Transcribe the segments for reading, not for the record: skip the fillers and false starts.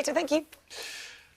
later. Thank you.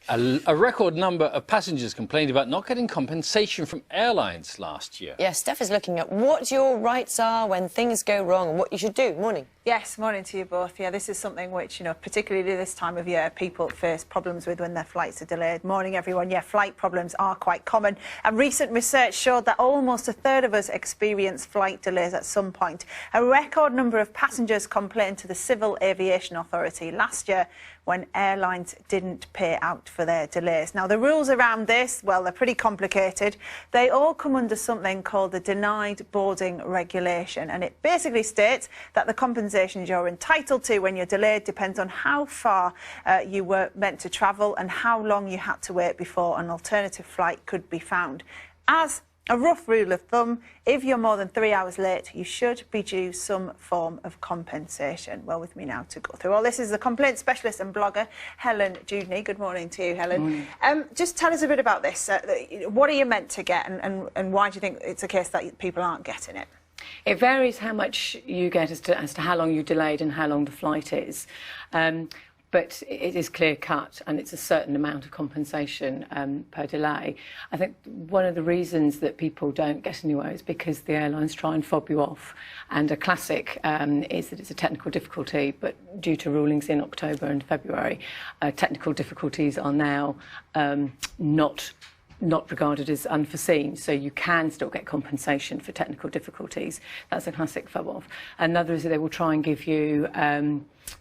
A record number of passengers complained about not getting compensation from airlines last year. Yes, Steph is looking at what your rights are when things go wrong and what you should do. Morning. Yes, morning to you both. Yeah, this is something which, particularly this time of year, people face problems with when their flights are delayed. Morning, everyone. Yeah, flight problems are quite common. And recent research showed that almost a third of us experience flight delays at some point. A record number of passengers complained to the Civil Aviation Authority last year when airlines didn't pay out for their delays. Now, the rules around this, well, they're pretty complicated. They all come under something called the Denied Boarding Regulation, and it basically states that the compensation you're entitled to when you're delayed depends on how far you were meant to travel and how long you had to wait before an alternative flight could be found. As a rough rule of thumb, if you're more than 3 hours late, you should be due some form of compensation. Well, with me now to go through all this is the complaint specialist and blogger, Helen Dewdney. Good morning to you, Helen. Just tell us a bit about this. What are you meant to get and why do you think it's a case that people aren't getting it? It varies how much you get as to how long you delayed and how long the flight is. But it is clear-cut and it's a certain amount of compensation per delay. I think one of the reasons that people don't get anywhere is because the airlines try and fob you off. And a classic is that it's a technical difficulty, but due to rulings in October and February, technical difficulties are now not regarded as unforeseen, so you can still get compensation for technical difficulties. That's a classic fob off. Another is that they will try and give you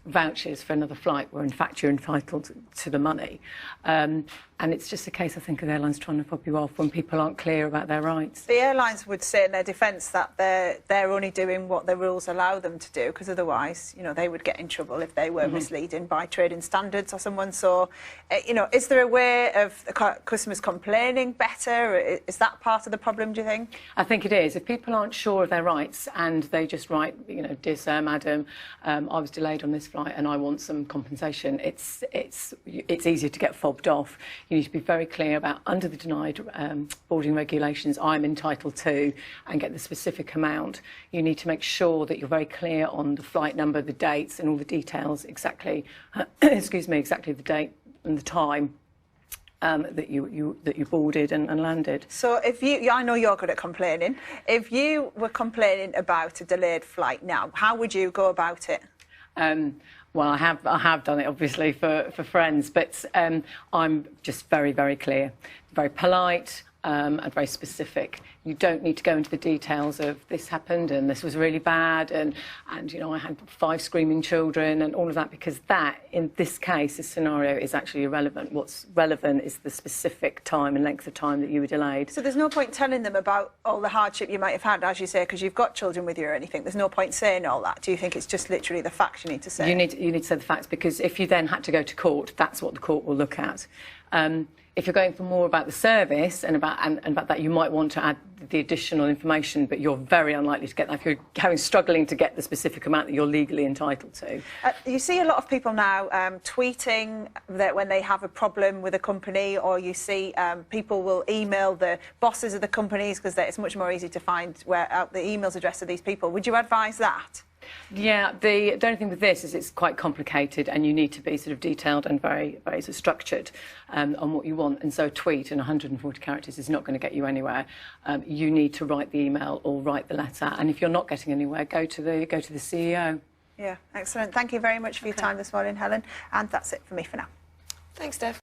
vouchers for another flight where in fact you're entitled to the money. And it's just a case, I think, of airlines trying to fob you off when people aren't clear about their rights. The airlines would say in their defence that they're only doing what the rules allow them to do, because otherwise, they would get in trouble if they were misleading by trading standards or someone. So, is there a way of customers complaining better? Is that part of the problem, do you think? I think it is. If people aren't sure of their rights and they just write, dear sir, madam, I was delayed on this flight and I want some compensation, it's easier to get fobbed off. You need to be very clear about, under the denied boarding regulations, I'm entitled to, and get the specific amount. You need to make sure that you're very clear on the flight number, the dates and all the details, exactly, exactly the date and the time that you boarded and landed. So I know you're good at complaining. If you were complaining about a delayed flight now, how would you go about it? Well, I have done it, obviously, for friends, but I'm just very, very clear, very polite and very specific. You don't need to go into the details of this happened and this was really bad and I had 5 screaming children and all of that, because that, in this case, this scenario, is actually irrelevant. What's relevant is the specific time and length of time that you were delayed. So there's no point telling them about all the hardship you might have had, as you say, because you've got children with you or anything. There's no point saying all that. Do you think it's just literally the facts you need to say? You need to say the facts, because if you then had to go to court, that's what the court will look at. If you're going for more about the service and about that, you might want to add the additional information, but you're very unlikely to get that if you're struggling to get the specific amount that you're legally entitled to. You see a lot of people now tweeting that when they have a problem with a company, or you see people will email the bosses of the companies because it's much more easy to find out the emails address of these people. Would you advise that? Yeah, the only thing with this is it's quite complicated and you need to be sort of detailed and very, very sort of structured on what you want. And so a tweet in 140 characters is not going to get you anywhere. You need to write the email or write the letter. And if you're not getting anywhere, go to the CEO. Yeah, excellent. Thank you very much for your time this morning, Helen. And that's it for me for now. Thanks, Steph.